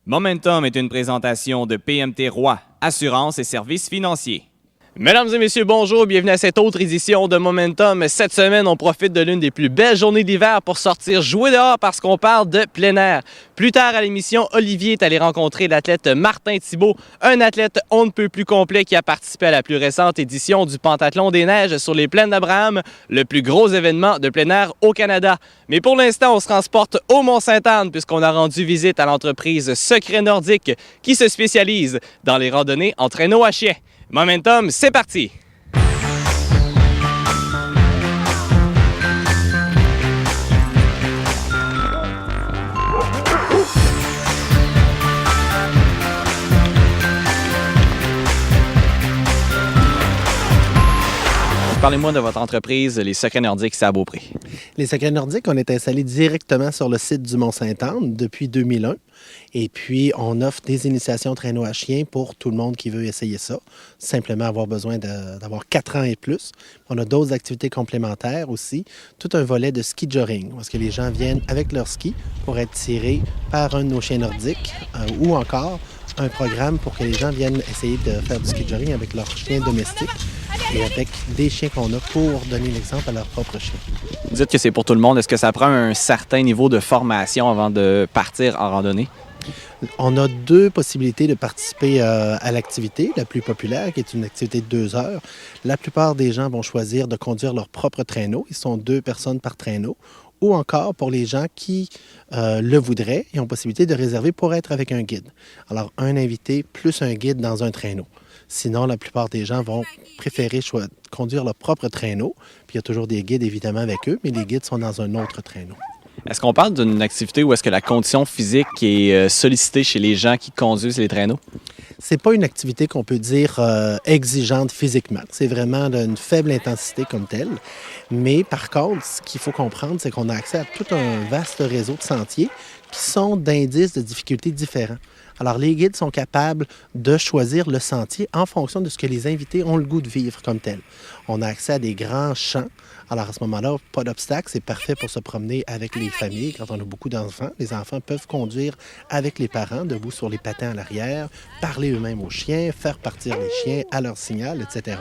Momentum est une présentation de PMT Roy, assurance et services financiers. Mesdames et messieurs, bonjour, bienvenue à cette autre édition de Momentum. Cette semaine, on profite de l'une des plus belles journées d'hiver pour sortir jouer dehors parce qu'on parle de plein air. Plus tard à l'émission, Olivier est allé rencontrer l'athlète Martin Thibault, un athlète on ne peut plus complet qui a participé à la plus récente édition du Pentathlon des Neiges sur les plaines d'Abraham, le plus gros événement de plein air au Canada. Mais pour l'instant, on se transporte au Mont-Sainte-Anne puisqu'on a rendu visite à l'entreprise Secret Nordique qui se spécialise dans les randonnées en traîneau à chien. Momentum, c'est parti! Parlez-moi de votre entreprise, les Secrets Nordiques, c'est à Beaupré. Les Secrets Nordiques, on est installés directement sur le site du Mont-Sainte-Anne depuis 2001. Et puis, on offre des initiations traîneau à chien pour tout le monde qui veut essayer ça. Simplement avoir besoin d'avoir 4 ans et plus. On a d'autres activités complémentaires aussi. Tout un volet de ski jogging, parce que les gens viennent avec leur ski pour être tirés par un de nos chiens nordiques ou encore un programme pour que les gens viennent essayer de faire du ski jogging avec leurs chiens domestiques et avec des chiens qu'on a pour donner l'exemple à leur propre chien. Vous dites que c'est pour tout le monde. Est-ce que ça prend un certain niveau de formation avant de partir en randonnée? On a 2 possibilités de participer à l'activité, la plus populaire, qui est une activité de 2 heures. La plupart des gens vont choisir de conduire leur propre traîneau. Ils sont 2 personnes par traîneau. Ou encore, pour les gens qui le voudraient, ils ont possibilité de réserver pour être avec un guide. Alors, un invité plus un guide dans un traîneau. Sinon, la plupart des gens vont préférer conduire leur propre traîneau. Puis il y a toujours des guides, évidemment, avec eux, mais les guides sont dans un autre traîneau. Est-ce qu'on parle d'une activité où est-ce que la condition physique est sollicitée chez les gens qui conduisent les traîneaux? C'est pas une activité qu'on peut dire exigeante physiquement. C'est vraiment d'une faible intensité comme telle. Mais par contre, ce qu'il faut comprendre, c'est qu'on a accès à tout un vaste réseau de sentiers qui sont d'indices de difficultés différents. Alors, les guides sont capables de choisir le sentier en fonction de ce que les invités ont le goût de vivre comme tel. On a accès à des grands champs. Alors, à ce moment-là, pas d'obstacle. C'est parfait pour se promener avec les familles quand on a beaucoup d'enfants. Les enfants peuvent conduire avec les parents, debout sur les patins à l'arrière, parler eux-mêmes aux chiens, faire partir les chiens à leur signal, etc.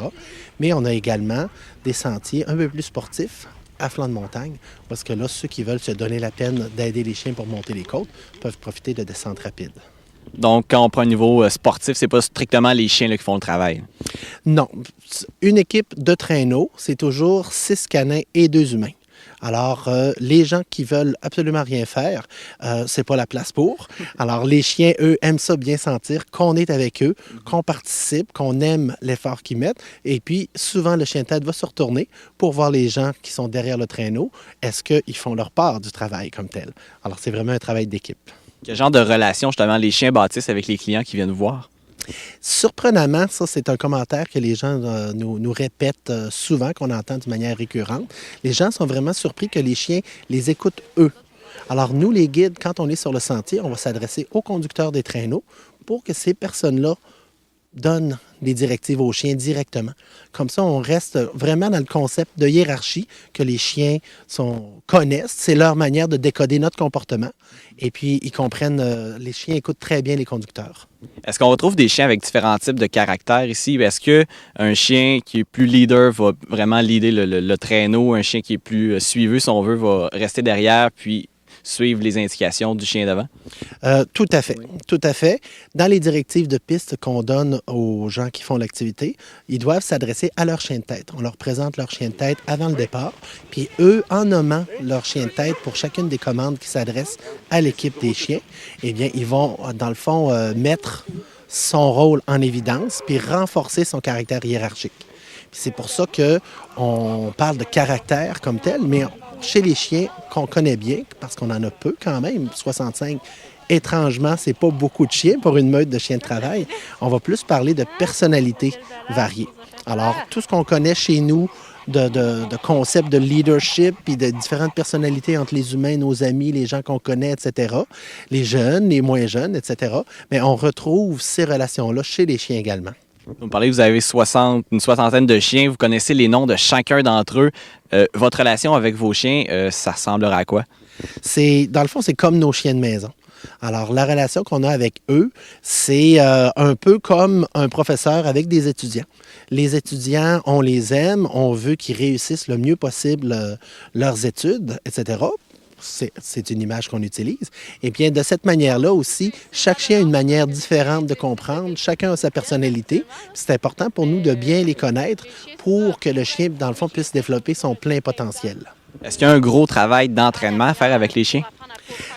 Mais on a également des sentiers un peu plus sportifs, à flanc de montagne, parce que là, ceux qui veulent se donner la peine d'aider les chiens pour monter les côtes peuvent profiter de descentes rapides. Donc, quand on prend un niveau sportif, c'est pas strictement les chiens là, qui font le travail? Non. Une équipe de traîneau, c'est toujours 6 canins et 2 humains. Alors, les gens qui veulent absolument rien faire, c'est pas la place pour. Alors, les chiens, eux, aiment ça bien sentir qu'on est avec eux, qu'on participe, qu'on aime l'effort qu'ils mettent. Et puis, souvent, le chien de tête va se retourner pour voir les gens qui sont derrière le traîneau. Est-ce qu'ils font leur part du travail comme tel? Alors, c'est vraiment un travail d'équipe. Quel genre de relation, justement, les chiens bâtissent avec les clients qui viennent vous voir? Surprenamment, ça, c'est un commentaire que les gens nous répètent souvent, qu'on entend de manière récurrente. Les gens sont vraiment surpris que les chiens les écoutent eux. Alors, nous, les guides, quand on est sur le sentier, on va s'adresser aux conducteurs des traîneaux pour que ces personnes-là donnent les directives aux chiens directement. Comme ça, on reste vraiment dans le concept de hiérarchie que les chiens connaissent. C'est leur manière de décoder notre comportement. Et puis, ils comprennent, les chiens écoutent très bien les conducteurs. Est-ce qu'on retrouve des chiens avec différents types de caractères ici? Est-ce qu'un chien qui est plus leader va vraiment leader le traîneau? Un chien qui est plus suiveux, si on veut, va rester derrière puis suivre les indications du chien devant? Tout à fait. Oui. Tout à fait. Dans les directives de piste qu'on donne aux gens qui font l'activité, ils doivent s'adresser à leur chien de tête. On leur présente leur chien de tête avant le départ. Puis eux, en nommant leur chien de tête pour chacune des commandes qui s'adressent à l'équipe des chiens, eh bien, ils vont, dans le fond, mettre son rôle en évidence puis renforcer son caractère hiérarchique. Puis c'est pour ça qu'on parle de caractère comme tel, mais chez les chiens qu'on connaît bien, parce qu'on en a peu quand même, 65, étrangement, c'est pas beaucoup de chiens pour une meute de chiens de travail. On va plus parler de personnalités variées. Alors, tout ce qu'on connaît chez nous de concepts de leadership et de différentes personnalités entre les humains, nos amis, les gens qu'on connaît, etc., les jeunes, les moins jeunes, etc., mais on retrouve ces relations-là chez les chiens également. Vous me parlez que vous avez une soixantaine de chiens, vous connaissez les noms de chacun d'entre eux. Votre relation avec vos chiens, ça ressemblera à quoi? Dans le fond, c'est comme nos chiens de maison. Alors, la relation qu'on a avec eux, c'est un peu comme un professeur avec des étudiants. Les étudiants, on les aime, on veut qu'ils réussissent le mieux possible leurs études, etc. C'est une image qu'on utilise. Et bien, de cette manière-là aussi, chaque chien a une manière différente de comprendre. Chacun a sa personnalité. C'est important pour nous de bien les connaître pour que le chien, dans le fond, puisse développer son plein potentiel. Est-ce qu'il y a un gros travail d'entraînement à faire avec les chiens?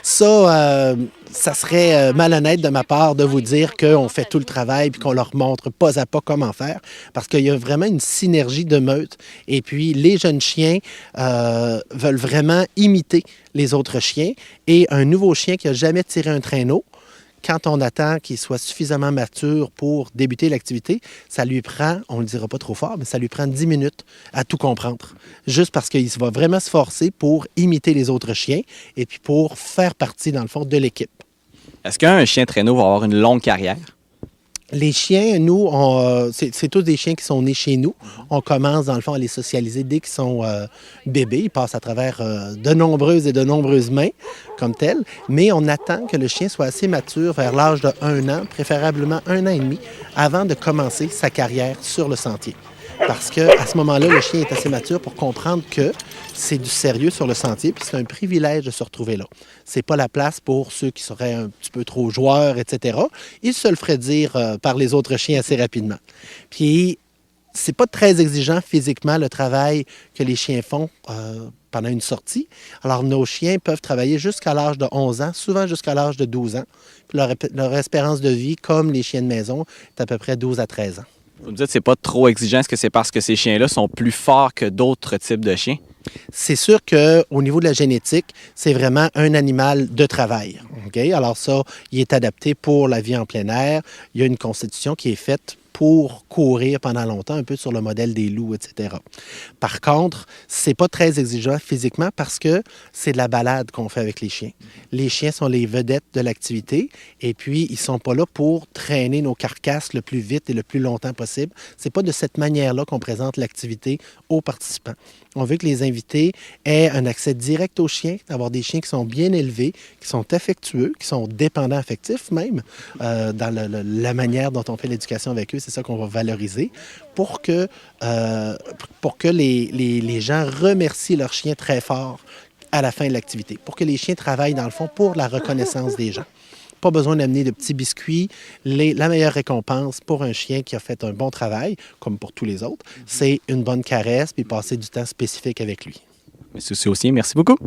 Ça serait malhonnête de ma part de vous dire qu'on fait tout le travail et qu'on leur montre pas à pas comment faire, parce qu'il y a vraiment une synergie de meute. Et puis, les jeunes chiens veulent vraiment imiter les autres chiens. Et un nouveau chien qui n'a jamais tiré un traîneau, quand on attend qu'il soit suffisamment mature pour débuter l'activité, ça lui prend, on ne le dira pas trop fort, mais ça lui prend 10 minutes à tout comprendre. Juste parce qu'il va vraiment se forcer pour imiter les autres chiens et puis pour faire partie, dans le fond, de l'équipe. Est-ce qu'un chien traîneau va avoir une longue carrière? Les chiens, nous, c'est tous des chiens qui sont nés chez nous. On commence, dans le fond, à les socialiser dès qu'ils sont bébés. Ils passent à travers de nombreuses mains, comme telles. Mais on attend que le chien soit assez mature vers l'âge de 1 an, préférablement 1 an et demi, avant de commencer sa carrière sur le sentier. Parce qu'à ce moment-là, le chien est assez mature pour comprendre que c'est du sérieux sur le sentier, puis c'est un privilège de se retrouver là. C'est pas la place pour ceux qui seraient un petit peu trop joueurs, etc. Ils se le feraient dire par les autres chiens assez rapidement. Puis, c'est pas très exigeant physiquement le travail que les chiens font pendant une sortie. Alors, nos chiens peuvent travailler jusqu'à l'âge de 11 ans, souvent jusqu'à l'âge de 12 ans. Puis leur espérance de vie, comme les chiens de maison, est à peu près 12 à 13 ans. Vous me dites que c'est pas trop exigeant. Est-ce que c'est parce que ces chiens-là sont plus forts que d'autres types de chiens? C'est sûr qu'au niveau de la génétique, c'est vraiment un animal de travail. Okay? Alors ça, il est adapté pour la vie en plein air. Il y a une constitution qui est faite pour courir pendant longtemps, un peu sur le modèle des loups, etc. Par contre, c'est pas très exigeant physiquement parce que c'est de la balade qu'on fait avec les chiens. Les chiens sont les vedettes de l'activité et puis ils sont pas là pour traîner nos carcasses le plus vite et le plus longtemps possible. C'est pas de cette manière-là qu'on présente l'activité aux participants. On veut que les invités aient un accès direct aux chiens, d'avoir des chiens qui sont bien élevés, qui sont affectueux, qui sont dépendants affectifs même, dans la manière dont on fait l'éducation avec eux. C'est ça qu'on va valoriser pour que les gens remercient leurs chiens très fort à la fin de l'activité, pour que les chiens travaillent dans le fond pour la reconnaissance des gens. Pas besoin d'amener de petits biscuits. La meilleure récompense pour un chien qui a fait un bon travail, comme pour tous les autres, c'est une bonne caresse puis passer du temps spécifique avec lui. Monsieur Saucier, merci beaucoup.